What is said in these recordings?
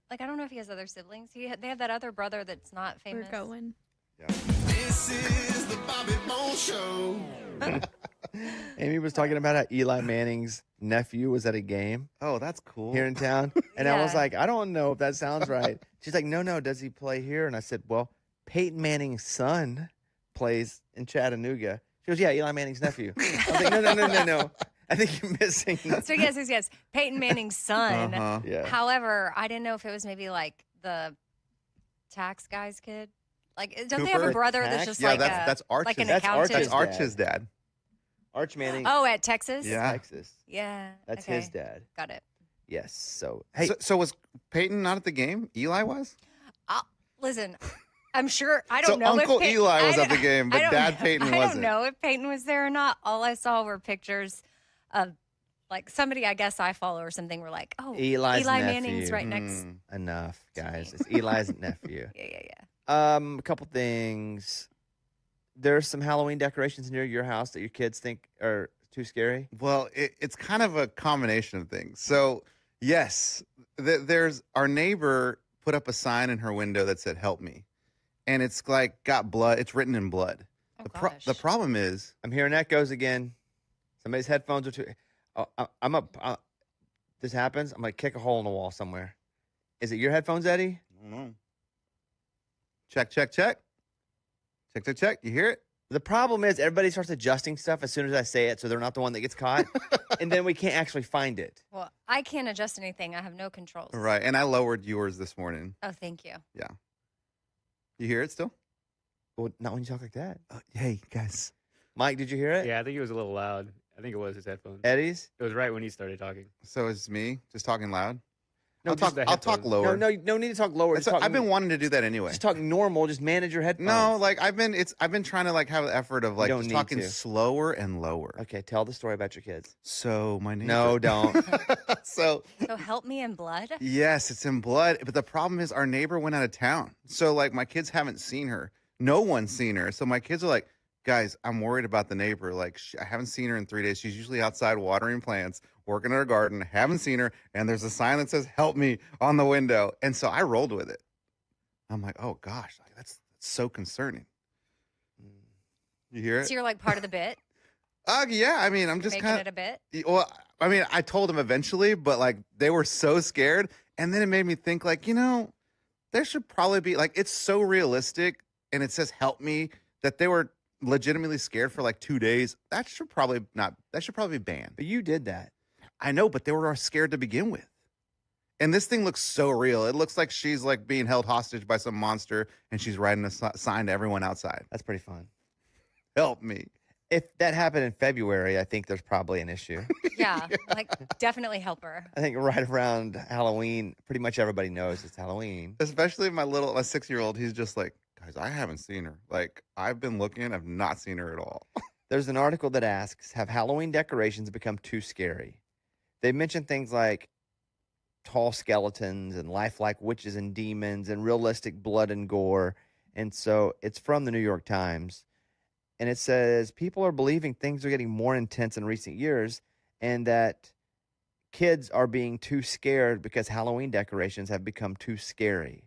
like, I don't know if he has other siblings. They have that other brother that's not famous. We're going. Yeah. This is the Bobby Bones Show. Amy was talking about how Eli Manning's nephew was at a game. Oh, that's cool. Here in town. And I was Yeah. like, I don't know if that sounds right. She's like, no, does he play here? And I said, well, Peyton Manning's son plays in Chattanooga. She goes, yeah, Eli Manning's nephew. I was like, no. I think you're missing. So yes. Peyton Manning's son. Uh-huh. Yeah. However, I didn't know if it was maybe like the tax guy's kid. Like, don't they have Cooper? a brother Tax? that's just Yeah, like that's Arch's. like an That's accountant? That's Arch's Arch's dad. Arch Manning. Oh, at Texas? Yeah. Texas. Yeah. That's okay. his dad. Got it. Yes. So, hey, So was Peyton not at the game? Eli was? Listen, I'm sure. I So don't know Uncle if Peyton, Eli was I at the don't- game, but I don't Dad know- Peyton I wasn't. don't know if Peyton was there or not. All I saw were pictures of like somebody I guess I follow or something were like, oh, Eli's Eli nephew. Manning's right next. enough, guys. me. It's Eli's nephew. Yeah. A couple things. There's some Halloween decorations near your house that your kids think are too scary. Well, it's kind of a combination of things. So, yes, there's our neighbor put up a sign in her window that said, "Help me," and it's like got blood. It's written in blood. Oh, The gosh. problem is, I'm hearing echoes again. Somebody's headphones are too. I'm up. This happens. I'm gonna kick a hole in the wall somewhere. Is it your headphones, Eddie? I don't know. Check. Check. You hear it? The problem is everybody starts adjusting stuff as soon as I say it, so they're not the one that gets caught, and then we can't actually find it. Well, I can't adjust anything. I have no controls. Right. And I lowered yours this morning. Oh, thank you. Yeah. You hear it still? Well, not when you talk like that. Hey, guys. Mike, did you hear it? Yeah, I think it was a little loud. I think it was his headphones. Eddie's? It was right when he started talking. So it's me just talking loud? No, I'll just talk. the I'll talk headphones. lower. No need to talk lower. Just talk, I've been wanting to do that anyway. just talk normal. Just manage your headphones. No, like I've been trying to like have the effort of like don't just need talking to. slower and lower. Okay, tell the story about your kids. So my neighbor. No, don't. So So help me in blood. yes, it's in blood. But the problem is our neighbor went out of town. So like my kids haven't seen her. No one's seen her. So my kids are like, guys, I'm worried about the neighbor. Like I haven't seen her in 3 days. She's usually outside watering plants, working in her garden. Haven't seen her. And there's a sign that says "Help me" on the window. And so I rolled with it. I'm like, oh gosh, like, that's so concerning. You hear it? So you're like part of the bit. Yeah. I mean, I'm just Making kind it a bit. Well, I mean, I told them eventually, but like they were so scared. And then it made me think like, there should probably be like, it's so realistic and it says "Help me" that they were legitimately scared for like 2 days. That should probably be banned. But you did that. I know, but they were scared to begin with. And this thing looks so real. It looks like she's like being held hostage by some monster and she's writing a sign to everyone outside. That's pretty fun. Help me. If that happened in February, I think there's probably an issue. Yeah. Like definitely help her. I think right around Halloween, pretty much everybody knows it's Halloween. Especially my 6-year-old, he's just like, guys, I haven't seen her. Like, I've been looking, I've not seen her at all. There's an article that asks, have Halloween decorations become too scary? They mention things like tall skeletons and lifelike witches and demons and realistic blood and gore. And so it's from the New York Times. And it says people are believing things are getting more intense in recent years and that kids are being too scared because Halloween decorations have become too scary.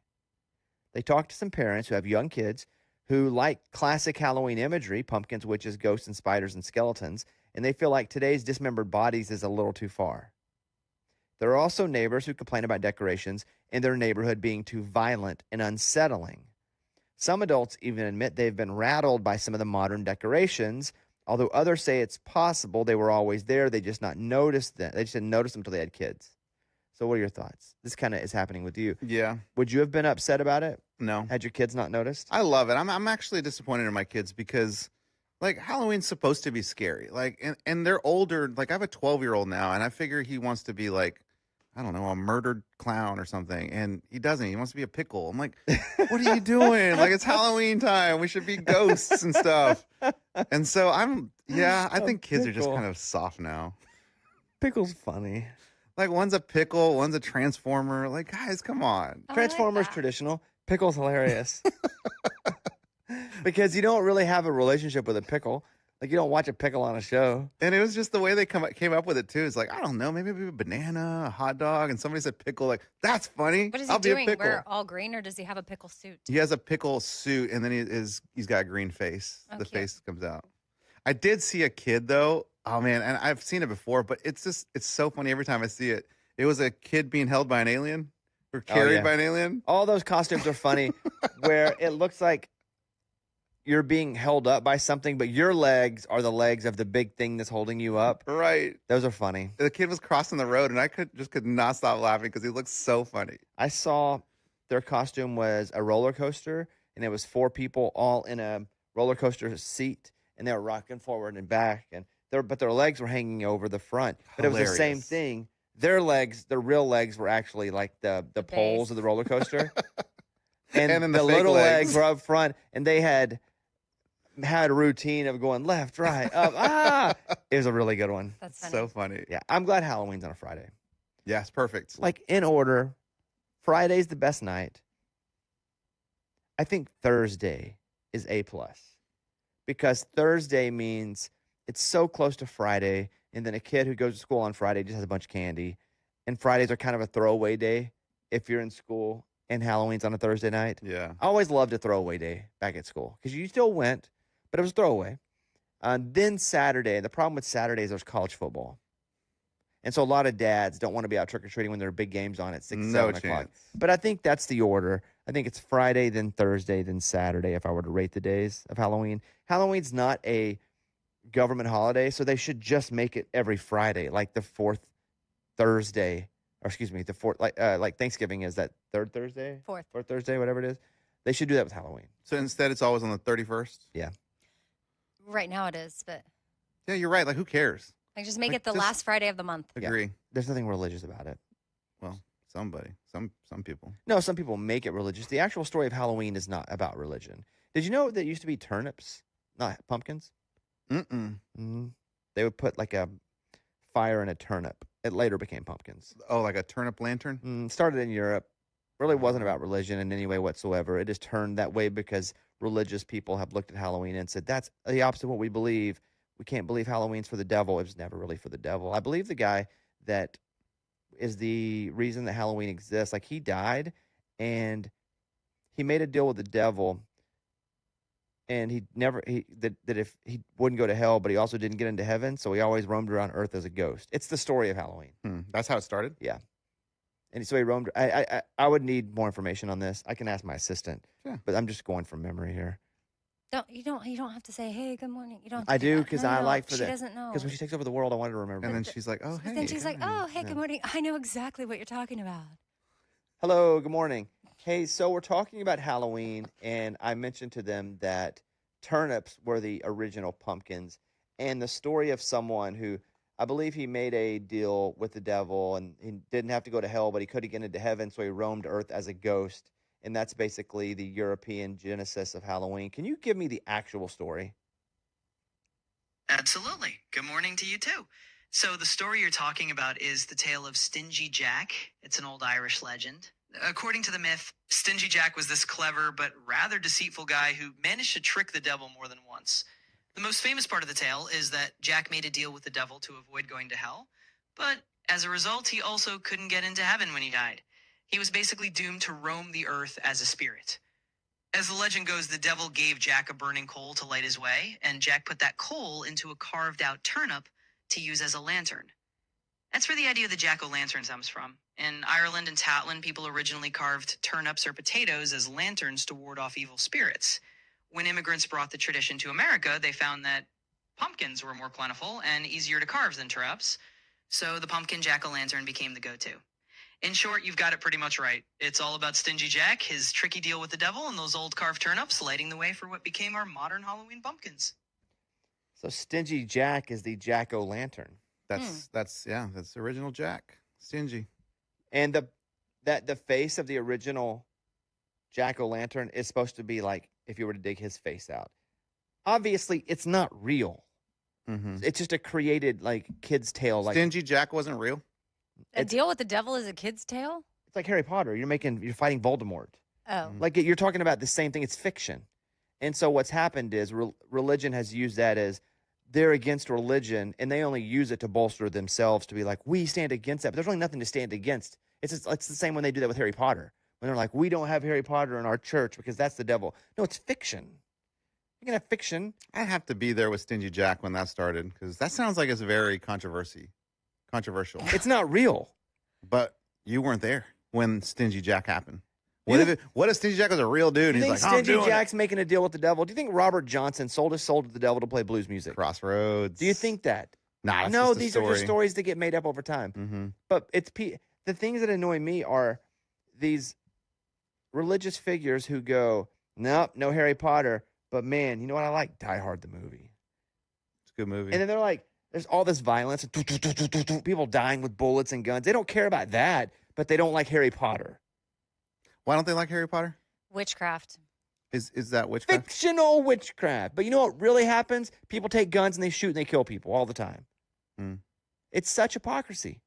They talked to some parents who have young kids who like classic Halloween imagery, pumpkins, witches, ghosts, and spiders and skeletons, and they feel like today's dismembered bodies is a little too far. There are also neighbors who complain about decorations in their neighborhood being too violent and unsettling. Some adults even admit they've been rattled by some of the modern decorations, although others say it's possible they were always there, they just not noticed them. They just didn't notice them until they had kids. So what are your thoughts? This kind of is happening with you. Yeah. Would you have been upset about it? No. Had your kids not noticed? I love it. I'm actually disappointed in my kids because like Halloween's supposed to be scary. Like and they're older. Like I have a 12-year-old now and I figure he wants to be like, I don't know, a murdered clown or something. And he doesn't. He wants to be a pickle. I'm like, what are you doing? Like it's Halloween time. We should be ghosts and stuff. And so I think kids are just pickle. kind of soft now. Pickle's funny. Like one's a pickle, one's a transformer. Like, guys, come on. I like Transformers that. traditional. Pickle's hilarious. Because you don't really have a relationship with a pickle. Like you don't watch a pickle on a show. And it was just the way they came up with it too. It's like, I don't know, maybe a banana, a hot dog, and somebody said pickle. Like, that's funny. What is he I'll be a doing? pickle. Wear all green, or does he have a pickle suit? He has a pickle suit, and then he's got a green face. Oh, the cute. face comes out. I did see a kid though. Oh man, and I've seen it before, but it's so funny every time I see it. It was a kid being held by an alien or carried yeah. by an alien. All those costumes are funny, where it looks like you're being held up by something, but your legs are the legs of the big thing that's holding you up. Right. Those are funny. The kid was crossing the road, and I could not stop laughing because he looked so funny. I saw their costume was a roller coaster, and it was 4 people all in a roller coaster seat, and they were rocking forward and back, and their legs were hanging over the front. But it was the same Hilarious. thing. Their legs, their real legs, were actually like the poles base. of the roller coaster, and then the the fake little legs legs were up front, and they had a routine of going left, right, up. It was a really good one. That's funny. So funny. Yeah, I'm glad Halloween's on a Friday. Yes, perfect. Like in order, Friday's the best night. I think Thursday is A plus, because Thursday means it's so close to Friday, and then a kid who goes to school on Friday just has a bunch of candy, and Fridays are kind of a throwaway day if you're in school and Halloween's on a Thursday night. Yeah. I always loved a throwaway day back at school because you still went, but it was a throwaway. Then Saturday, the problem with Saturday is there's college football. And so a lot of dads don't want to be out trick-or-treating when there are big games on at 6, No 7 o'clock. chance. But I think that's the order. I think it's Friday, then Thursday, then Saturday if I were to rate the days of Halloween. Halloween's not a government holiday, so they should just make it every Friday, like the 4th Thursday, or excuse me, the 4th, like Thanksgiving is that 3rd Thursday? 4th. 4th Thursday, whatever it is. They should do that with Halloween. So instead, it's always on the 31st. Right now it is, but Yeah, you're right. Like, who cares? like just make Like, it the just- last Friday of the month. Yeah. Agree. There's nothing religious about it. Well, some people. No, some people make it religious. The actual story of Halloween is not about religion. Did you know that it used to be turnips, not pumpkins? Mm-mm. They would put like a fire in a turnip. It later became pumpkins. Oh, like a turnip lantern? Started in Europe. Really wasn't about religion in any way whatsoever. It just turned that way because religious people have looked at Halloween and said, that's the opposite of what we believe. We can't believe Halloween's for the devil. It was never really for the devil. I believe the guy that is the reason that Halloween exists, like he died and he made a deal with the devil, and that if he wouldn't go to hell, but he also didn't get into heaven, so he always roamed around earth as a ghost. It's the story of Halloween. That's how it started? And so he roamed. I would need more information on this. I can ask my assistant, but I'm just going from memory here. You don't have to say, hey, good morning. You don't. Have I to do that. because No, I no, like for she that. doesn't know. Because when she takes over the world, I wanted to remember. And then she's like, oh, But hey. then she's like, oh, hey, Yeah. good morning. I know exactly what you're talking about. Hello, good morning. Hey, so we're talking about Halloween, and I mentioned to them that turnips were the original pumpkins, and the story of someone who, I believe he made a deal with the devil, and he didn't have to go to hell, but he could get into heaven, so he roamed earth as a ghost, and that's basically the European genesis of Halloween. Can you give me the actual story? Absolutely. Good morning to you too. So the story you're talking about is the tale of Stingy Jack. It's an old Irish legend. According to the myth, Stingy Jack was this clever but rather deceitful guy who managed to trick the devil more than once. The most famous part of the tale is that Jack made a deal with the devil to avoid going to hell, but as a result, he also couldn't get into heaven when he died. He was basically doomed to roam the earth as a spirit. As the legend goes, the devil gave Jack a burning coal to light his way, and Jack put that coal into a carved-out turnip to use as a lantern. That's where the idea of the jack-o'-lantern comes from. In Ireland and Scotland, people originally carved turnips or potatoes as lanterns to ward off evil spirits. When immigrants brought the tradition to America, they found that pumpkins were more plentiful and easier to carve than turnips, so the pumpkin jack-o'-lantern became the go-to. In short, you've got it pretty much right. It's all about Stingy Jack, his tricky deal with the devil, and those old carved turnips lighting the way for what became our modern Halloween pumpkins. So Stingy Jack is the jack-o'-lantern. That's the original Jack. Stingy. And the face of the original jack-o'-lantern is supposed to be like if you were to dig his face out. Obviously, it's not real. Mm-hmm. It's just a created like kid's tale. Like Stingy Jack wasn't real? A deal with the devil is a kid's tale? it's like Harry Potter. You're fighting Voldemort. Oh. Like you're talking about the same thing. It's fiction. And so what's happened is religion has used that as they're against religion and they only use it to bolster themselves to be like, we stand against that. But there's really nothing to stand against. It's the same when they do that with Harry Potter. When they're like, we don't have Harry Potter in our church because that's the devil. No, it's fiction. You can have fiction. I have to be there with Stingy Jack when that started because that sounds like it's very controversial. It's not real. But you weren't there when Stingy Jack happened. What if Stingy Jack was a real dude? Do you He's think like, Stingy Jack's making a deal with the devil? Do you think Robert Johnson sold his soul to the devil to play blues music? Crossroads. Do you think that? Nah, that's No, just a these story. are just stories that get made up over time. Mm-hmm. But the things that annoy me are these religious figures who go, nope, no Harry Potter. But man, you know what I like? Die Hard the movie. It's a good movie. And then they're like, there's all this violence, people dying with bullets and guns. They don't care about that, but they don't like Harry Potter. Why don't they like Harry Potter? Witchcraft. Is that witchcraft? Fictional witchcraft. But you know what really happens? People take guns and they shoot and they kill people all the time. Hmm. It's such hypocrisy.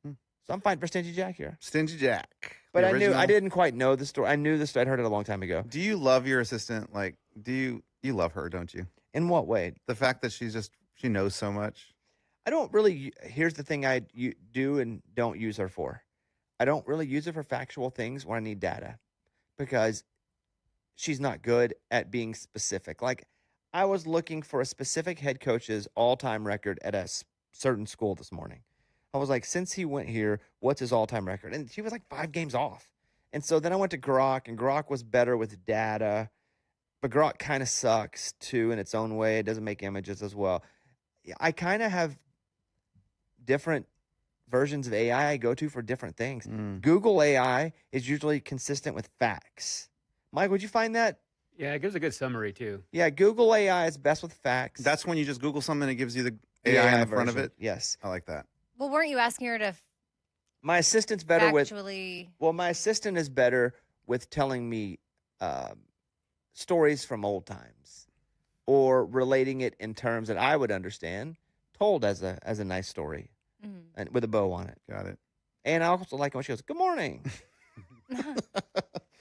Hmm. So I'm fighting for Stingy Jack here. Stingy Jack. But The I original. didn't quite know the story. I knew the story. I'd heard it a long time ago. Do you love your assistant? Like, you love her, don't you? In what way? The fact that she knows so much. I don't really. Here's the thing I do and don't use her for. I don't really use her for factual things when I need data because she's not good at being specific. Like, I was looking for a specific head coach's all-time record at a certain school this morning. I was like, since he went here, what's his all-time record? And she was like 5 games off. And so then I went to Grok, and Grok was better with data. But Grok kind of sucks, too, in its own way. It doesn't make images as well. I kind of have different versions of AI I go to for different things. Google AI is usually consistent with facts. Mike, would you find that? Yeah, it gives a good summary too. Yeah, Google AI is best with facts. That's when you just Google something and it gives you the AI in the front of version. it. Yes. I like that. Well, weren't you asking her to My assistant's better with... actually? Well, my assistant is better with telling me stories from old times or relating it in terms that I would understand, told as a nice story and with a bow on it. Got it. And I also like when she goes, "Good morning."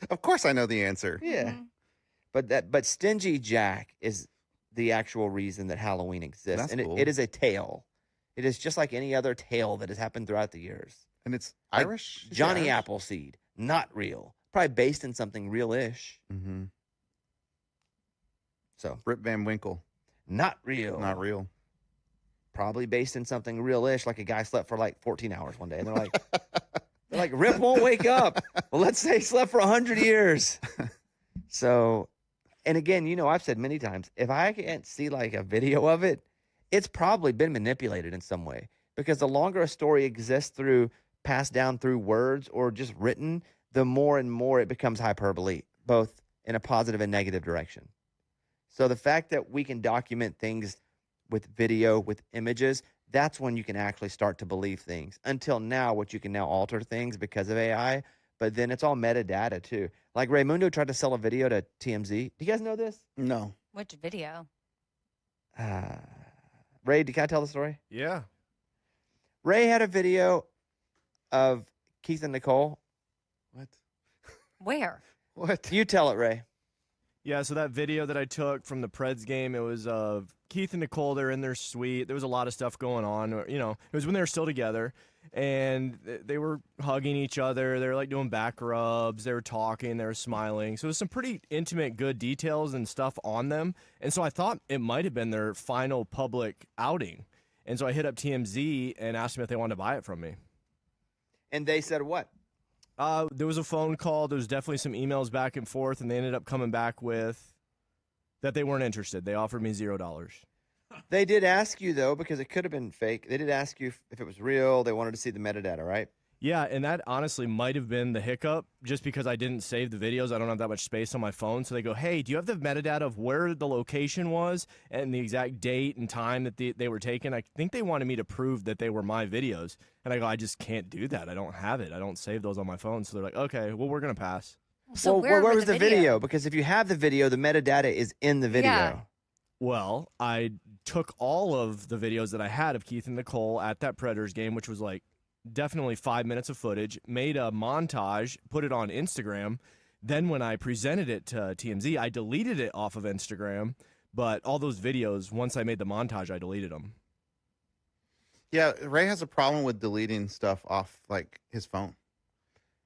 Of course I know the answer. Yeah. But Stingy Jack is the actual reason that Halloween exists. That's and cool. it is a tale. It is just like any other tale that has happened throughout the years. And it's Like Irish? Is it Johnny Irish? Appleseed, not real. Probably based in something real-ish. Mm-hmm. So, Rip Van Winkle. not real. Not real. Probably based in something real-ish, like a guy slept for like 14 hours one day. And they're like, Rip won't wake up. Well, let's say he slept for 100 years. So, and again, you know, I've said many times, if I can't see like a video of it, it's probably been manipulated in some way. Because the longer a story exists passed down through words or just written, the more and more it becomes hyperbole, both in a positive and negative direction. So the fact that we can document things with video, with images, that's when you can actually start to believe things. Until now, which you can now alter things because of AI, but then it's all metadata too. Like Raymundo tried to sell a video to TMZ. Do you guys know this? No. Which video? Ray, can I tell the story? Yeah. Ray had a video of Keith and Nicole. What? Where? What? You tell it, Ray. Yeah, so that video that I took from the Preds game, it was of Keith and Nicole. They're in their suite. There was a lot of stuff going on. You know, it was when they were still together, and they were hugging each other. They were like doing back rubs. They were talking. They were smiling. So it was some pretty intimate, good details and stuff on them. And so I thought it might have been their final public outing. And so I hit up TMZ and asked them if they wanted to buy it from me. And they said what? There was a phone call. There was definitely some emails back and forth, and they ended up coming back with that they weren't interested. They offered me $0. They did ask you, though, because it could have been fake. They did ask you if it was real. They wanted to see the metadata, right? Yeah, and that honestly might have been the hiccup, just because I didn't save the videos. I don't have that much space on my phone. So they go, hey, do you have the metadata of where the location was and the exact date and time that they were taken? I think they wanted me to prove that they were my videos. And I go, I just can't do that. I don't have it. I don't save those on my phone. So they're like, okay, well, we're going to pass. So well, where where were was the video? Because if you have the video, the metadata is in the video. Yeah. Well, I took all of the videos that I had of Keith and Nicole at that Predators game, which was like definitely 5 minutes of footage, made a montage, put it on Instagram. Then when I presented it to TMZ, I deleted it off of Instagram, But all those videos, once I made the montage, I deleted them. Yeah, Ray has a problem with deleting stuff off like his phone.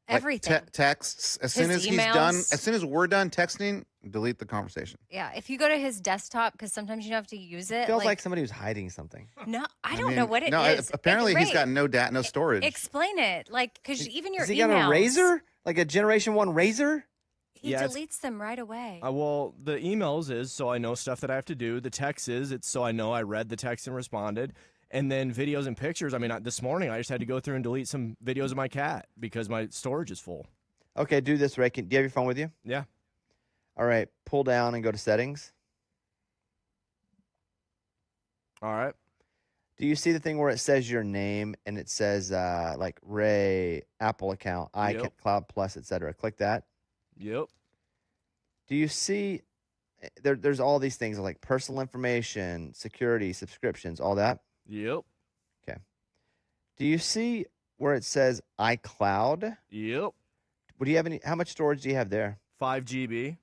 Like, Everything. texts. As His soon as he's done, emails. as soon as we're done texting, delete the conversation. Yeah, if you go to his desktop, because sometimes you have to use it. Feels like somebody was hiding something. No, I don't know mean, what it no, is. apparently he's Ray, got no storage. Explain it, like, because even your Has he emails. got a razor? Like a Generation 1 razor? He Yeah, it's- deletes them right away. Well, the emails is so I know stuff that I have to do. The text is it's so I know I read the text and responded. And then videos and pictures. I mean, this morning I just had to go through and delete some videos of my cat because my storage is full. Okay, do this, Ray. Do you have your phone with you? Yeah. All right, pull down and go to settings. All right. Do you see the thing where it says your name and it says like Ray, Apple account, Yep. Cloud Plus, etc.? Click that. Yep. Do you see there's all these things like personal information, security, subscriptions, all that? Yep. Do you see where it says iCloud? Yep. Would you have any? How much storage do you have there? 5 GB.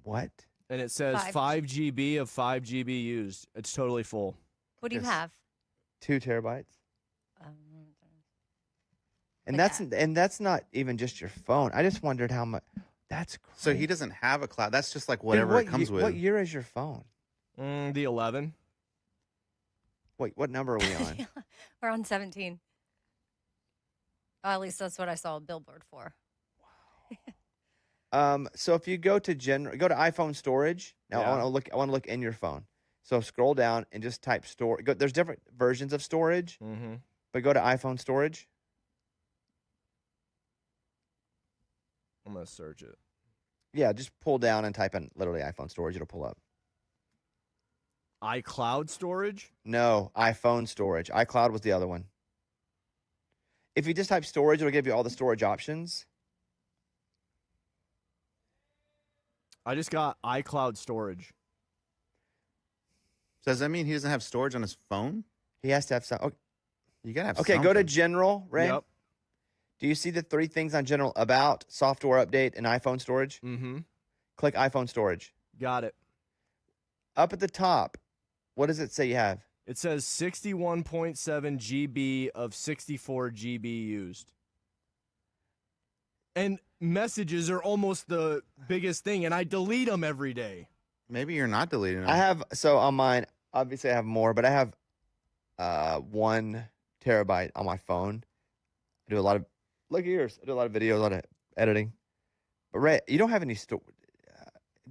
What? And it says 5 GB of 5 GB used. It's totally full. What do you Yes. have? 2 terabytes. Um, And Like that's not even just your phone. I just wondered how much. That's crazy. So he doesn't have a cloud. That's just like Dude, whatever what it comes ye- with. What year is your phone? The 11. Wait, what number are we on? We're on 17. Oh, at least that's what I saw a billboard for. So if you go to go to iPhone storage. Now Yeah. I want to look in your phone. So scroll down and just type store. There's different versions of storage, Mm-hmm. but go to iPhone storage. I'm going to search it. Yeah, just pull down and type in literally iPhone storage. It'll pull up. iCloud storage? No, iPhone storage. iCloud was the other one. If you just type storage, it'll give you all the storage options. I just got iCloud storage. So does that mean he doesn't have storage on his phone? He has to have some. You gotta have. Okay, go to something. general, Ray. Yep. Do you see the 3 things on general about software update and iPhone storage? Mm-hmm. Click iPhone storage. Got it. Up at the top, what does it say you have? It says 61.7 GB of 64 GB used. And messages are almost the biggest thing, and I delete them every day. Maybe you're not deleting them. I have, so on mine, obviously I have more, but I have 1 terabyte on my phone. I do a lot of, look at yours. I do a lot of videos, a lot of editing. But Ray, you don't have any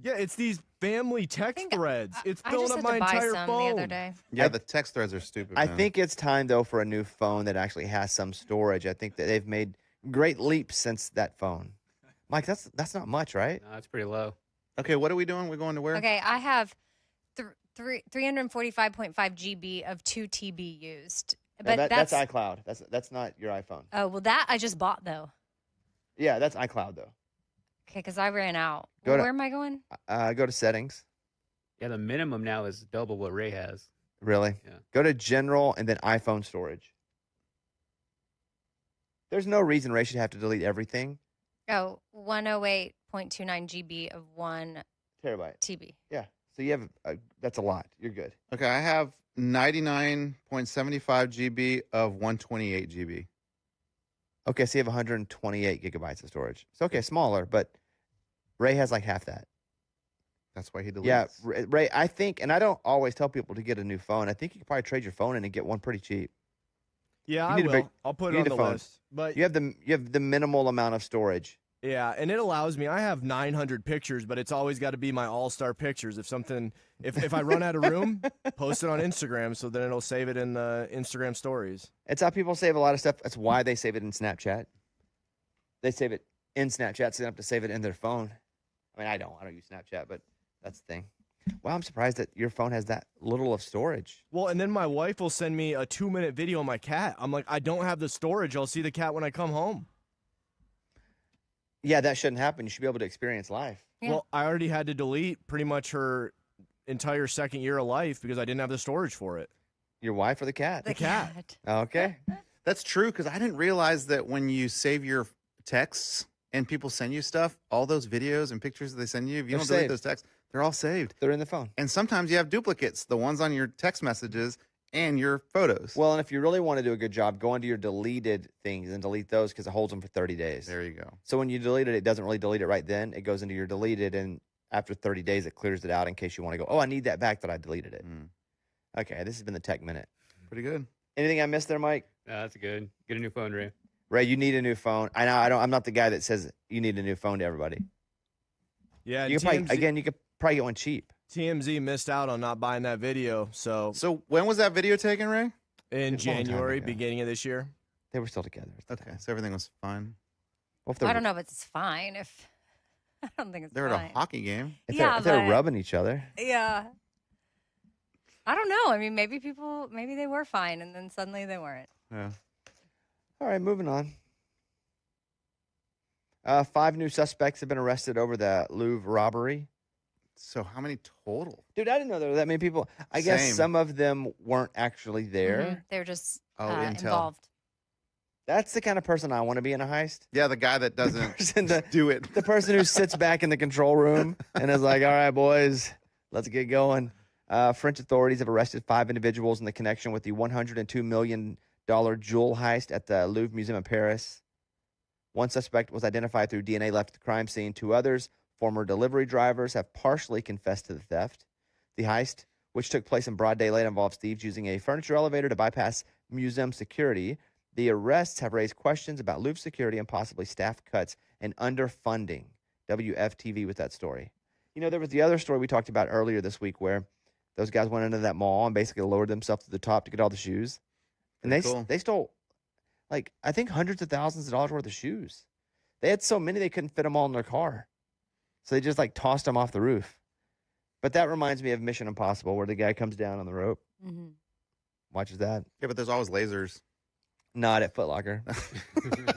Yeah, it's these family text think threads. It's I filling just up had my to buy entire some phone. the other day. Yeah, the text threads are stupid. I man. think it's time though for a new phone that actually has some storage. I think that they've made great leaps since that phone. Mike, that's not much, right? No, it's pretty low. Okay, what are we doing? We're going to where? Okay, I have 345.5 GB of 2 TB used. No, But that's iCloud. That's not your iPhone. Oh, well, that I just bought, though. Yeah, that's iCloud though. Okay, because I ran out. Go Well, to- where am I going? Go to settings. Yeah, the minimum now is double what Ray has. Really? Yeah. Go to general and then iPhone storage. There's no reason Ray should have to delete everything. Oh, 108.29 GB of 1 Terabyte. TB. Yeah. So you have that's a lot. You're good. Okay, I have 99.75 GB of 128 GB. Okay, so you have 128 gigabytes of storage. It's okay, smaller, but Ray has like half that. That's why he deletes. Yeah, Ray, I think, and I don't always tell people to get a new phone. I think you could probably trade your phone in and get one pretty cheap. Yeah, You I need a will. big- I'll put you it on need the a phone. list. But You have the minimal amount of storage. yeah, and it allows me. I have 900 pictures, but it's always got to be my all-star pictures. If I run out of room, post it on Instagram, so then it'll save it in the Instagram stories. It's how people save a lot of stuff. That's why they save it in Snapchat. They save it in Snapchat, so they don't have to save it in their phone. I mean, I don't use Snapchat, but that's the thing. Wow, I'm surprised that your phone has that little of storage. Well, and then my wife will send me a 2-minute video of my cat. I'm like, I don't have the storage. I'll see the cat when I come home. Yeah, that shouldn't happen. You should be able to experience life. Yeah. Well, I already had to delete pretty much her entire second year of life because I didn't have the storage for it. Your wife or the cat? The cat. Okay. That's true because I didn't realize that when you save your texts and people send you stuff, all those videos and pictures that they send you, if you They're don't delete saved. those texts, they're all saved. They're in the phone. And sometimes you have duplicates, the ones on your text messages and your photos. Well, and if you really want to do a good job, go into your deleted things and delete those because it holds them for 30 days. There you go. So when you delete it, it doesn't really delete it right then. It goes into your deleted, and after 30 days, it clears it out in case you want to go, oh, I need that back that I deleted it. Okay, this has been the Tech Minute. Pretty good. Anything I missed there, Mike? No, that's good. Get a new phone, Ray. Ray, you need a new phone. I know. I'm not the guy that says you need a new phone to everybody. Yeah, You could probably, you could probably get one cheap. TMZ missed out on not buying that video. So when was that video taken, Ray? in It's a long time January, ago. beginning of this year. They were still together. at the Okay, time. so everything was fine. Well, if I they're, don't know if it's fine. If I don't think it's They're fine. at a hockey game. If Yeah, they're, if they're but- rubbing each other. Yeah. I don't know. I mean, maybe they were fine, and then suddenly they weren't. Yeah. All right, moving on. 5 new suspects have been arrested over the Louvre robbery. So how many total? Dude, I didn't know there were that many people. I guess Same. some of them weren't actually there. Mhm. They were just Intel. involved. That's the kind of person I want to be in a heist. Yeah, the guy that doesn't person that- do it. The person who sits back in the control room and is like, all right, boys, let's get going. French authorities have arrested 5 individuals in the connection with the $102 million jewel heist at the Louvre Museum in Paris. One suspect was identified through DNA left at the crime scene. 2 others, former delivery drivers, have partially confessed to the theft. The heist, which took place in broad daylight, involves thieves using a furniture elevator to bypass museum security. The arrests have raised questions about Louvre security and possibly staff cuts and underfunding. WFTV with that story. You know, there was the other story we talked about earlier this week where those guys went into that mall and basically lowered themselves to the top to get all the shoes. And Pretty cool. they stole, like, I think hundreds of thousands of dollars worth of shoes. They had so many they couldn't fit them all in their car. So they just, like, tossed them off the roof. But that reminds me of Mission Impossible where the guy comes down on the rope, Mm-hmm. watches that. Yeah, but there's always lasers. Not at Foot Locker.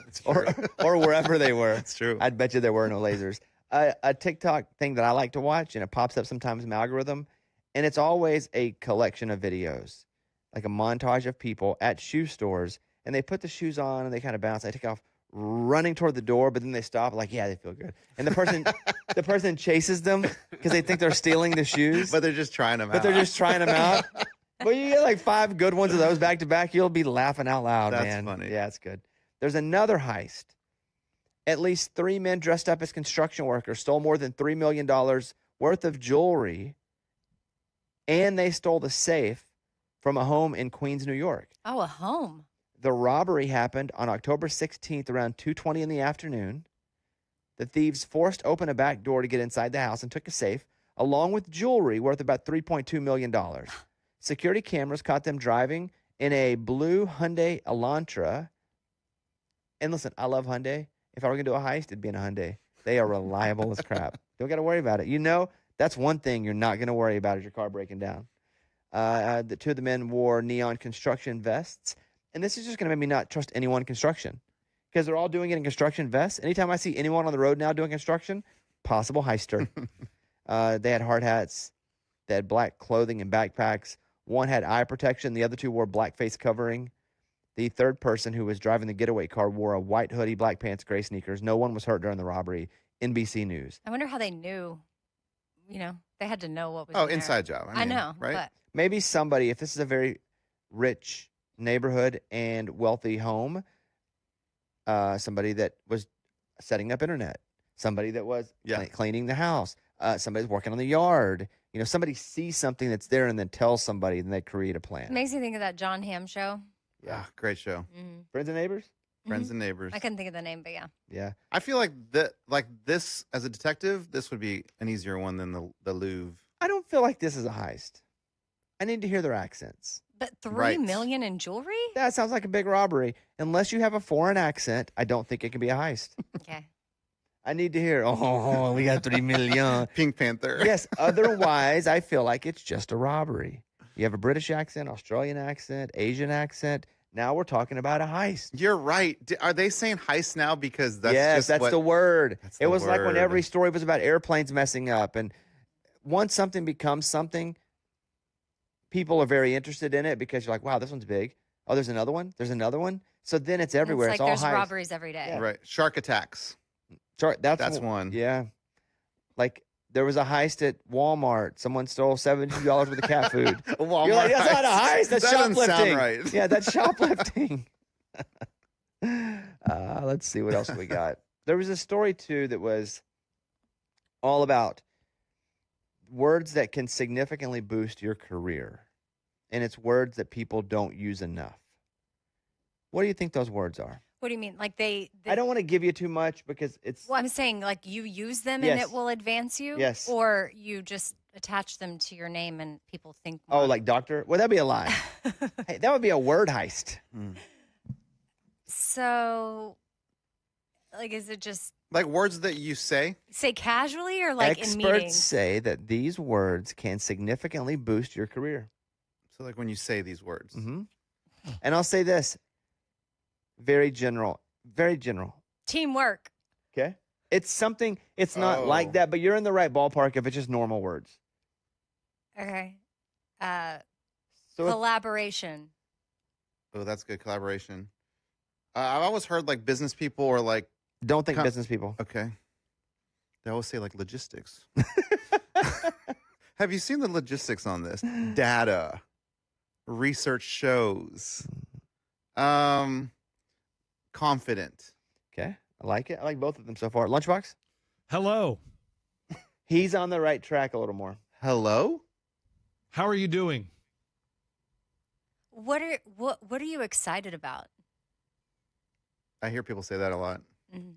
It's or, true. or wherever they were. It's true. I'd bet you there were no lasers. A TikTok thing that I like to watch, and it pops up sometimes in my algorithm, and it's always a collection of videos, like a montage of people at shoe stores, and they put the shoes on and they kind of bounce. They take off running toward the door, but then they stop, like, yeah, they feel good. And the person chases them because they think they're stealing the shoes, But they're just trying them out. but they're just trying them out. But you get like 5 good ones of those back to back, you'll be laughing out loud, That's man. funny. Yeah, it's good. There's another heist. At least 3 men dressed up as construction workers stole more than $3 million worth of jewelry, and they stole the safe from a home in Queens, New York. Oh, a home. The robbery happened on October 16th around 2:20 in the afternoon. The thieves forced open a back door to get inside the house and took a safe, along with jewelry worth about $3.2 million. Security cameras caught them driving in a blue Hyundai Elantra. And listen, I love Hyundai. If I were going to do a heist, it'd be in a Hyundai. They are reliable as crap. Don't got to worry about it. You know, that's one thing you're not going to worry about is your car breaking down. The 2 of the men wore neon construction vests. And this is just going to make me not trust anyone in construction because they're all doing it in construction vests. Anytime I see anyone on the road now doing construction, possible heister. They had hard hats. They had black clothing and backpacks. One had eye protection. The other 2 wore black face covering. The third person who was driving the getaway car wore a white hoodie, black pants, gray sneakers. No one was hurt during the robbery. NBC News. I wonder how they knew. You know, they had to know what was. Oh, in there. inside job. I mean, know, right? but Maybe somebody, if this is a very rich neighborhood and wealthy home, somebody that was setting up internet, somebody that was cleaning the house, somebody's working on the yard. You know, somebody sees something that's there and then tells somebody, and they create a plan. it makes you think of that John Hamm show. Yeah. Ah, great show. Mm-hmm. Friends and neighbors? Friends and neighbors. I couldn't think of the name, but yeah. Yeah. I feel like this as a detective, this would be an easier one than the Louvre. I don't feel like this is a heist. I need to hear their accents. But $3 Right. million in jewelry? That sounds like a big robbery. Unless you have a foreign accent, I don't think it can be a heist. Okay. I need to hear, oh, we got 3 million. Pink Panther. Yes, otherwise, I feel like it's just a robbery. You have a British accent, Australian accent, Asian accent. Now we're talking about a heist. You're right. Are they saying heist now because that's yes, just that's what, the word. that's It the was like when word. every story was about airplanes messing up. And once something becomes something, people are very interested in it because you're like, wow, this one's big. Oh, there's another one. There's another one. So then it's everywhere. It's It's, like all there's heist. robberies every day. Yeah. Right. Shark attacks. Sorry, That's one. Yeah. Like there was a heist at Walmart. Someone stole $72 worth of cat food. Walmart You're like, that's not a heist. That's That doesn't shoplifting. sound right. Yeah, that's shoplifting. Let's see what else we got. There was a story too that was all about words that can significantly boost your career, and it's words that people don't use enough. What do you think those words are? What do you mean? Like they I don't want to give you too much because it's Well, I'm saying like you use them and Yes. it will advance you. Yes. Or you just attach them to your name and people think. oh, more. like doctor. Well, that'd be a lie. Hey, that would be a word heist. So, like, is it just Like words that you say. say casually or like in Experts meetings? say that these words can significantly boost your career. So like when you say these words. hmm And I'll say this, very general, very general. Teamwork. Okay, it's something. It's not like Oh. that, but you're in the right ballpark if it's just normal words. Okay. So it's- Collaboration. Oh, that's good collaboration. I've always heard like business people or like don't think Com- business people. okay. They always say like logistics. Have you seen the logistics on this? Data, research shows, confident. Okay, I like it. I like both of them so far. Lunchbox, Hello. he's on the right track a little more. Hello? How are you doing? What are you excited about? I hear people say that a lot. Mhm.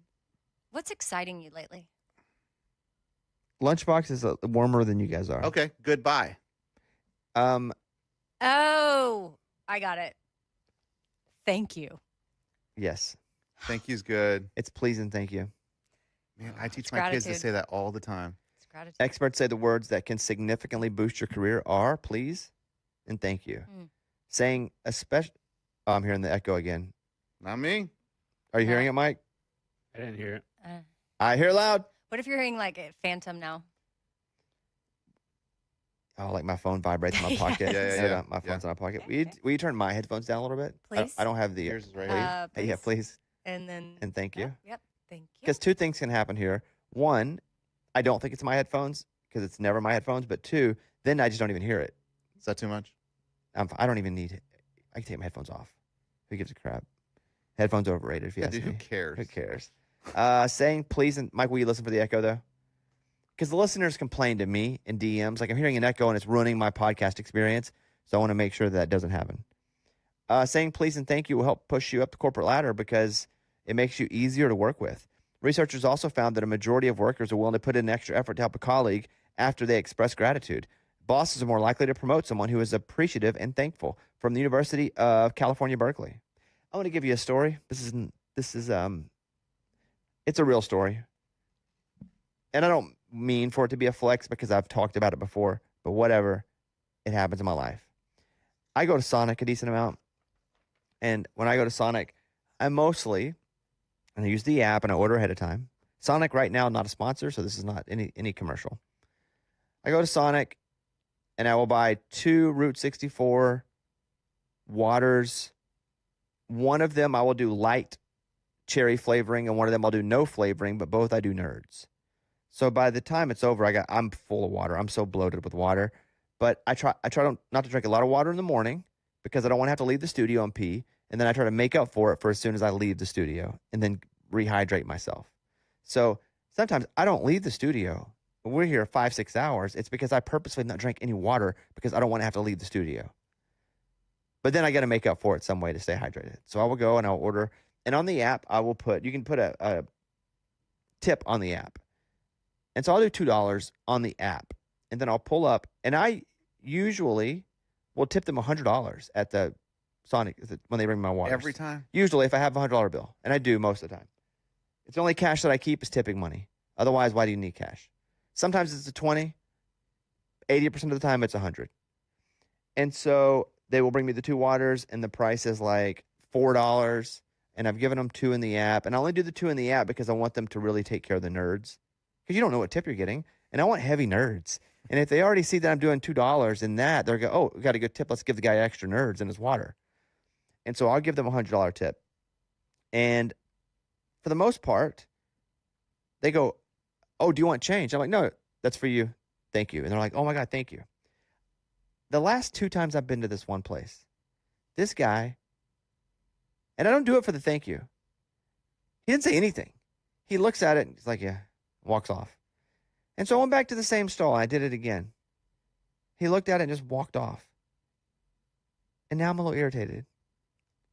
What's exciting you lately? Lunchbox is warmer than you guys are. Okay, goodbye. Um. Oh, I got it. Thank you. Yes, Thank you's good. it's please and thank you. Man, I teach It's my kids to gratitude. say that all the time. It's gratitude. Experts say the words that can significantly boost your career are please and thank you. Mm. Saying especially, oh, I'm hearing the echo again. Not me. Are you No. hearing it, Mike? I didn't hear it. I hear loud. What if you're hearing like a phantom now? Oh, like my phone vibrates in my pocket. Yeah, yeah, No, yeah. no, my phone's in my pocket. Okay. Will you turn my headphones down a little bit? Please. I don't have the Yours is right Will you? here. Hey, yeah, please. And then And thank you. Yep. Thank you. Because two things can happen here. One, I don't think it's my headphones because it's never my headphones. But two, then I just don't even hear it. Is that too much? I don't even need it. I can take my headphones off. Who gives a crap? Headphones are overrated if you Yeah, ask dude, me. who cares? Who cares? Saying please and Mike, will you listen for the echo though? Because the listeners complain to me in DMs, like I'm hearing an echo and it's ruining my podcast experience. So I want to make sure that doesn't happen. Saying please and thank you will help push you up the corporate ladder because it makes you easier to work with. Researchers also found that a majority of workers are willing to put in extra effort to help a colleague after they express gratitude. Bosses are more likely to promote someone who is appreciative and thankful. From the University of California, Berkeley. I want to give you a story. This is it's a real story. And I don't mean for it to be a flex because I've talked about it before, but whatever, it happens in my life. I go to Sonic a decent amount. And when I go to Sonic, I use the app and I order ahead of time. Sonic right now, not a sponsor, so this is not any commercial. I go to Sonic and I will buy 2 Route 64 waters. One of them I will do light cherry flavoring, and one of them I'll do no flavoring, but both I do nerds. So by the time it's over, I'm full of water. I'm so bloated with water. But I try not to drink a lot of water in the morning because I don't want to have to leave the studio and pee. And then I try to make up for it for as soon as I leave the studio and then rehydrate myself. So sometimes I don't leave the studio. When we're here 5-6 hours, it's because I purposely not drink any water because I don't want to have to leave the studio. But then I got to make up for it some way to stay hydrated. So I will go and I'll order. And on the app, you can put a tip on the app. And so I'll do $2 on the app. And then I'll pull up. And I usually will tip them $100 at the Sonic when they bring me my water. Every time? Usually if I have a $100 bill. And I do most of the time. It's the only cash that I keep is tipping money. Otherwise, why do you need cash? Sometimes it's a 20. 80% of the time, it's 100. And so they will bring me the 2 waters, and the price is like $4. And I've given them 2 in the app. And I only do the 2 in the app because I want them to really take care of the nerds. Because you don't know what tip you're getting. And I want heavy nerds. And if they already see that I'm doing $2 in that, they're going, oh, we got a good tip. Let's give the guy extra nerds in his water. And so I'll give them a $100 tip. And for the most part, they go, "Oh, do you want change?" I'm like, "No, that's for you. Thank you." And they're like, "Oh my God, thank you." The last 2 times I've been to this one place, this guy, and I don't do it for the thank you. He didn't say anything. He looks at it and he's like, "Yeah," walks off. And so I went back to the same stall. I did it again. He looked at it and just walked off. And now I'm a little irritated.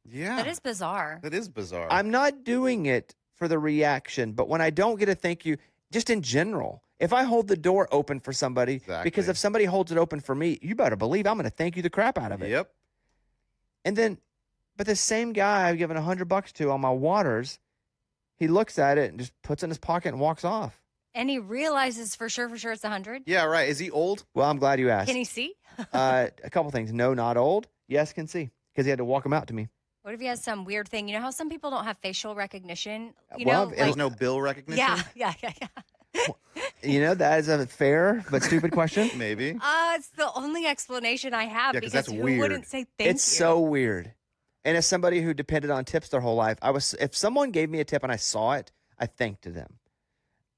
Yeah. That is bizarre. That is bizarre. I'm not doing it for the reaction, but when I don't get a thank you, just in general, if I hold the door open for somebody, because Exactly. if somebody holds it open for me, you better believe I'm going to thank you the crap out of it. Yep. And then, but the same guy I've given $100 to on my waters, he looks at it and just puts it in his pocket and walks off. And he realizes for sure it's 100. Yeah, right. Is he old? Well, I'm glad you asked. Can he see? A couple things. No, not old. Yes, can see. Because he had to walk him out to me. What if he has some weird thing? You know how some people don't have facial recognition? You Well, know, if There's like, no bill recognition? yeah. You know, that is a fair but stupid question. Maybe. It's the only explanation I have Yeah, 'cause because that's who weird. wouldn't say thank It's you? so weird. And as somebody who depended on tips their whole life, if someone gave me a tip and I saw it, I thanked them.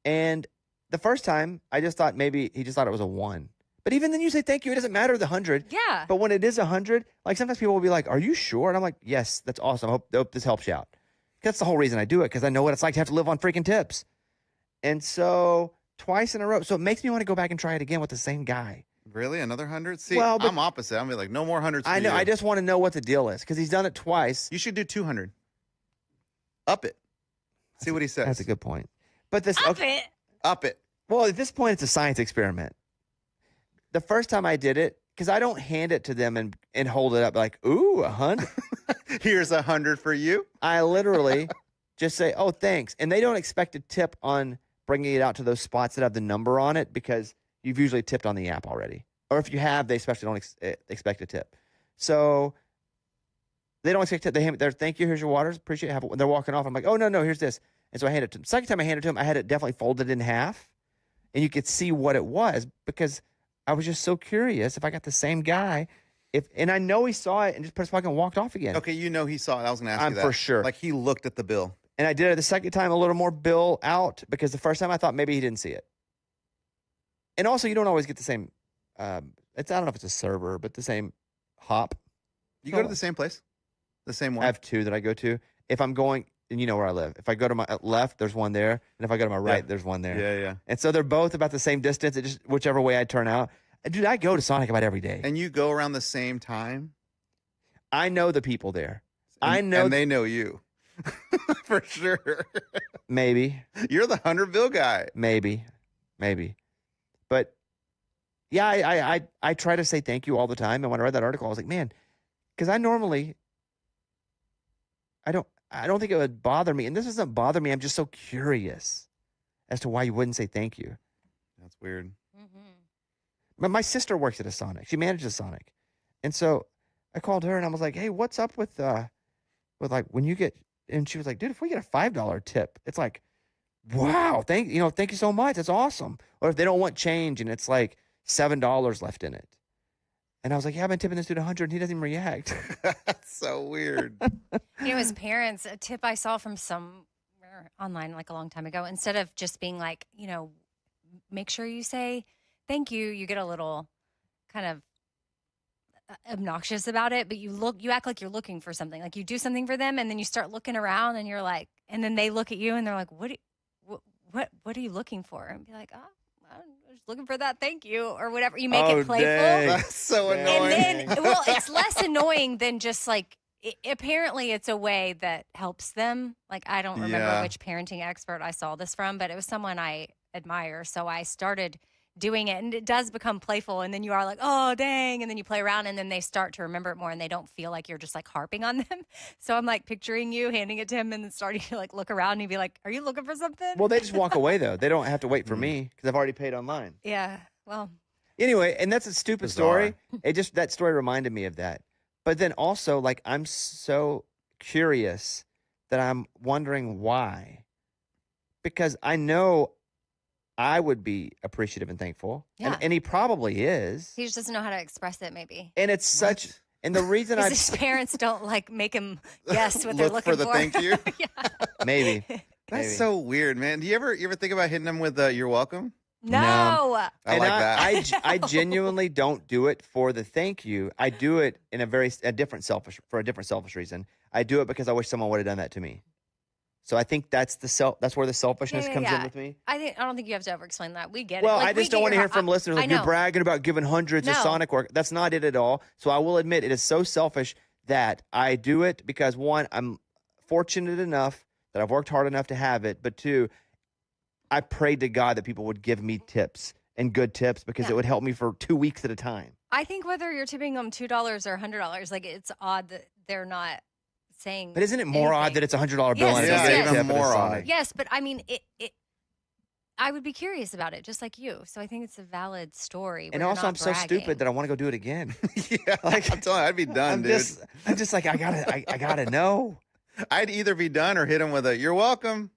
And the first time, I just thought maybe he just thought it was a 1. But even then you say thank you, it doesn't matter the 100. Yeah. But when it is 100, like sometimes people will be like, "Are you sure?" And I'm like, "Yes, that's awesome. I hope this helps you out." That's the whole reason I do it, because I know what it's like to have to live on freaking tips. And so twice in a row. So it makes me want to go back and try it again with the same guy. Really? Another 100? See, Well, but- I'm opposite. I'm like, no more 100s for I know. you. I just want to know what the deal is, because he's done it twice. You should do 200. Up it. See what he says. That's a good point. But this, Stop it. Up it. well, at this point, it's a science experiment. The first time I did it, because I don't hand it to them and hold it up like, "Ooh, 100." Here's 100 for you. I literally just say, "Oh, thanks." And they don't expect a tip on bringing it out to those spots that have the number on it, because you've usually tipped on the app already. Or if you have, they especially don't expect a tip. So they don't expect a tip. They hand their "Thank you, here's your waters, appreciate it." They're walking off. I'm like, "Oh, no, here's this." And so I hand it to them. Second time I handed it to him, I had it definitely folded in half. And you could see what it was, because I was just so curious if I got the same guy. And I know he saw it and just put his pocket and walked off again. Okay, you know he saw it. I was going to ask I'm you that. for sure. Like he looked at the bill. And I did it the second time, a little more bill out, because the first time I thought maybe he didn't see it. And also, you don't always get the same, I don't know if it's a server, but the same hop. You go to the same place? The same one? I have 2 that I go to. If I'm going, and you know where I live. If I go to my left, there's one there. And if I go to my right, there's one there. Yeah. And so they're both about the same distance. It just, whichever way I turn out. Dude, I go to Sonic about every day. And you go around the same time? I know the people there. And, I know. And they know you. For sure. Maybe. You're the 100 bill guy. Maybe. But yeah, I try to say thank you all the time. And when I read that article, I was like, man, because I normally, I don't think it would bother me. And this doesn't bother me. I'm just so curious as to why you wouldn't say thank you. That's weird. But my sister works at a Sonic. She manages Sonic. And so I called her and I was like, "Hey, what's up with like when you get," and she was like, "Dude, if we get a $5 tip, it's like, wow, thank you so much. That's awesome." Or if they don't want change and it's like $7 left in it. And I was like, "Yeah, I've been tipping this dude 100 and he doesn't even react." That's so weird. You know, his parents, a tip I saw from somewhere online like a long time ago, instead of just being like, make sure you say thank you, you get a little kind of obnoxious about it, but you act like you're looking for something. Like you do something for them and then you start looking around and you're like, and then they look at you and they're like, what are you looking for? And be like, "Oh, I'm just looking for that thank you," or whatever. You make it playful. dang. That's so Dang. annoying. And then, well, it's less annoying than just like, apparently it's a way that helps them. Like, I don't remember Yeah. which parenting expert I saw this from, but it was someone I admire. So I started doing it, and it does become playful. And then you are like, "Oh, dang." And then you play around, and then they start to remember it more, and they don't feel like you're just like harping on them. So I'm like picturing you handing it to him and then starting to like look around and be like, "Are you looking for something?" Well, they just walk away though. They don't have to wait for me because I've already paid online. Yeah. Well, Anyway, and that's a stupid Bizarre. story. That story reminded me of that. But then also, like, I'm so curious that I'm wondering why. Because I know I would be appreciative and thankful. Yeah. And he probably is. he just doesn't know how to express it, maybe. And it's such, and the reason Because his parents don't like make him guess what they're Look looking for the thank you. Yeah. maybe. That's Maybe. so weird, man. Do you ever think about hitting them with "You're welcome"? No. I And like that. I genuinely don't do it for the thank you. I do it in a different selfish reason. I do it because I wish someone would have done that to me. So I think that's where the selfishness comes in with me. I don't think you have to ever explain that. We get Well, it. Like, I just don't want to hear from listeners like, you're bragging about giving hundreds of No. Sonic work. That's not it at all. So I will admit it is so selfish that I do it because, one, I'm fortunate enough that I've worked hard enough to have it. But two, I prayed to God that people would give me tips and good tips because it would help me for 2 weeks at a time. I think whether you're tipping them $2 or $100, like it's odd that they're not saying. But isn't it more odd that it's a $100 bill Yes, and yes, it's yes. even more odd. Yes, but I mean, I would be curious about it, just like you. So I think it's a valid story. And where also, you're I'm not so bragging. stupid that I want to go do it again. Yeah, Like, I'm telling you, I'd be done, dude. I'm just like, I gotta know. I'd either be done or hit them with a "You're welcome."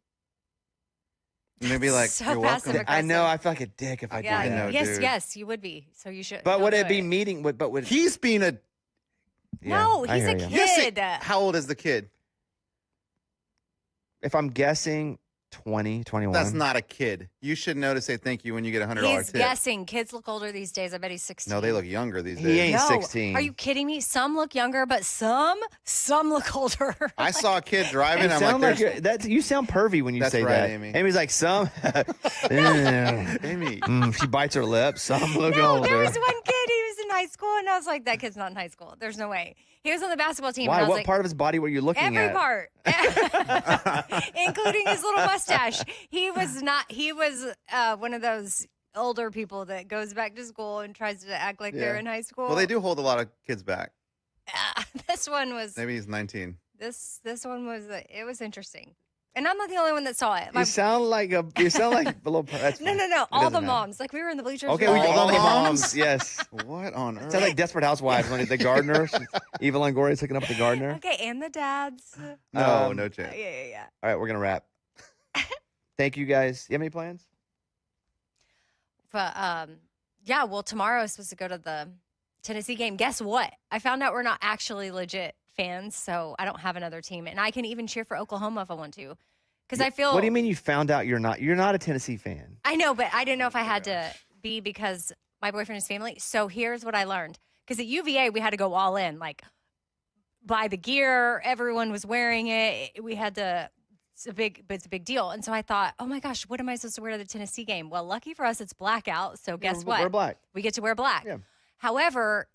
And they'd be like, So "You're welcome." passive-aggressive. I know. I feel like a dick if I Yeah, do I that. know, yes, dude. yes, you would be. So you should. But don't would do it be meeting? But would He's being a No, I he's a hear ya. kid. Yes, how old is the kid? If I'm guessing, 20, 21. That's not a kid. You should know to say thank you when you get a $100 He's tip. guessing. Kids look older these days. I bet he's 16. No, they look younger these He days. ain't No. 16. Are you kidding me? Some look younger, but some look older. I saw a kid driving. You I'm sound like, like you sound pervy when you That's say right, that. Amy. Amy's like, some. Amy. She bites her lips. Some look No, older. there was one kid. He was in high school, and I was like, that kid's not in high school. There's no way. He was on the basketball team. Why? And I was What like, part of his body were you looking every at? part, including his little mustache. He was not. He was one of those older people that goes back to school and tries to act like they're Yeah. in high school. Well, they do hold a lot of kids back. This one was. Maybe he's 19. This one was. It was interesting, and I'm not the only one that saw it. You sound like a little. That's No. fine. It All the doesn't matter. moms. Like we were in the bleachers. Okay, with we all all the the moms. moms. Yes. What on earth? Sounds like Desperate Housewives when the gardener, Eva Longoria's hooking up with the gardener. Okay, and the dads. No, Um, no chance. Yeah. All right, we're gonna wrap. Thank you guys. You have any plans? But yeah. Well, tomorrow I was supposed to go to the Tennessee game. Guess what? I found out we're not actually legit fans, so I don't have another team, and I can even cheer for Oklahoma if I want to, because I feel. What do you mean you found out you're not? You're not a Tennessee fan. I know, but I didn't know if I had to be because my boyfriend is family. So here's what I learned. Because at UVA, we had to go all in, like buy the gear. Everyone was wearing it. We had to. It's a big deal. And so I thought, oh my gosh, what am I supposed to wear to the Tennessee game? Well, lucky for us, it's blackout. So guess what? We're black. We get to wear black. Yeah. However,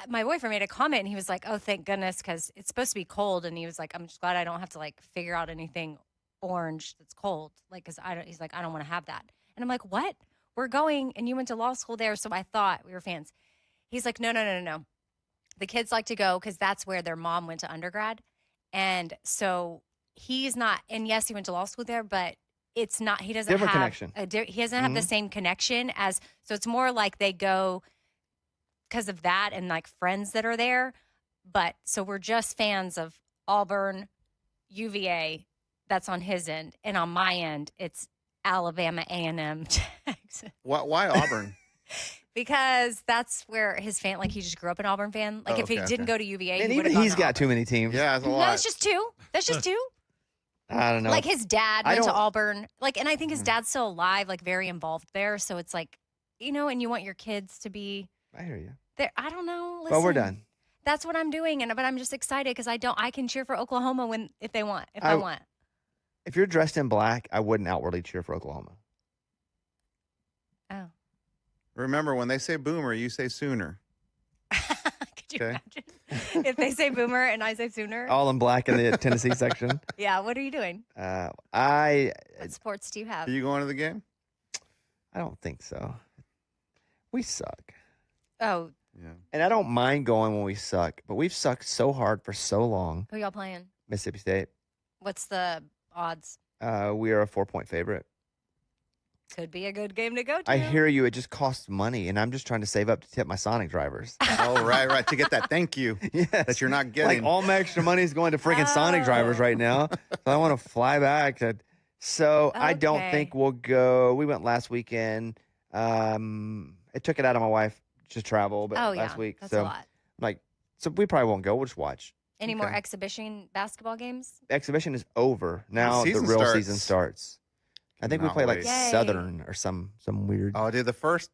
my boyfriend made a comment and he was like, oh, thank goodness, because it's supposed to be cold. And he was like, I'm just glad I don't have to like figure out anything orange that's cold. Like, because he's like, I don't want to have that. And I'm like, what? We're going, and you went to law school there, so I thought we were fans. He's like, no. The kids like to go because that's where their mom went to undergrad. And so he's not, and yes, he went to law school there, but it's not, he doesn't Different have connection. he doesn't have the same connection as, so it's more like they go because of that and like friends that are there. But so we're just fans of Auburn, UVA. That's on his end, and on my end, it's Alabama, A&M, Texas. Why Auburn? Because that's where his fan, like he just grew up an Auburn fan. Like Oh, if he okay, didn't okay. go to UVA, And he would even have he's got too many teams. Yeah, it's a No, lot. it's just two. That's just two. I don't know. Like his dad I went to don't- Auburn. Like, and I think his dad's still alive, like very involved there. So it's like, and you want your kids to be I hear you. there. I don't know. Listen, Well, we're done. That's what I'm doing, but I'm just excited because I can cheer for Oklahoma if they want, if I want. If you're dressed in black, I wouldn't outwardly cheer for Oklahoma. Oh, Remember, when they say boomer, you say sooner. could you Okay. imagine if they say boomer and I say sooner? All in black in the Tennessee section. Yeah. What are you doing? I What sports do you have? Are you going to the game? don't think so. We suck. Oh, Yeah. And I don't mind going when we suck, but we've sucked so hard for so long. who y'all playing? Mississippi State. What's the odds? We are a 4-point favorite. Could be a good game to go to. I hear you. It just costs money, and I'm just trying to save up to tip my Sonic drivers. Oh, right. To get that thank you Yes. that you're not getting. Like all my extra money is going to freaking Sonic drivers right now. So I want to fly back. So I don't Okay. think we'll go. We went last weekend. It took it out of my wife to travel, but Oh last yeah, week. that's so a lot. like, so we probably won't go. We'll just watch. Any more Okay. exhibition basketball games? Exhibition is over. Now the season real starts. season starts. I think we Cannot play like wait. Yay. Southern or some weird Oh, dude, the first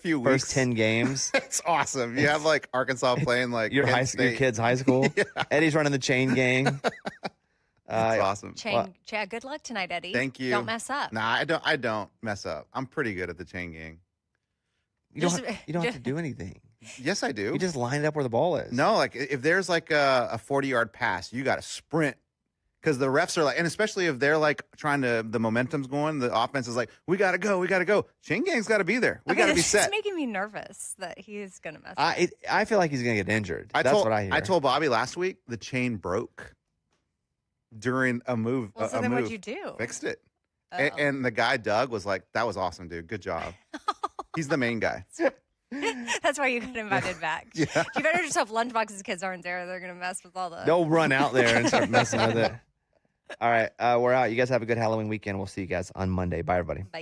few weeks. first 10 games. It's awesome. You have like Arkansas playing like Your Penn your State. kid's high school. Yeah. Eddie's running the chain gang. That's awesome. Chad, good luck tonight, Eddie. Thank you. Don't mess up. Nah, I don't mess up. I'm pretty good at the chain gang. You don't, Just- you don't have to do anything. Yes, I do. You just line it up where the ball is. No, like if there's like a 40-yard pass, you got to sprint because the refs are like, and especially if they're like the momentum's going, the offense is like, we got to go. Chain gang's got to be there. We got to be It's set. making me nervous that he's gonna mess up. I feel like he's gonna get injured. That's told, what I hear. I told Bobby last week the chain broke during a move. Well, so a then move. what'd you do? Fixed it. Oh. And the guy Doug was like, that was awesome, dude. Good job. He's the main guy. That's why you got invited back. Yeah. You better just hope lunchbox's kids aren't there. They're gonna mess with all the. They'll run out there and start messing with it. All right, we're out. You guys have a good Halloween weekend. We'll see you guys on Monday. Bye, everybody. Bye.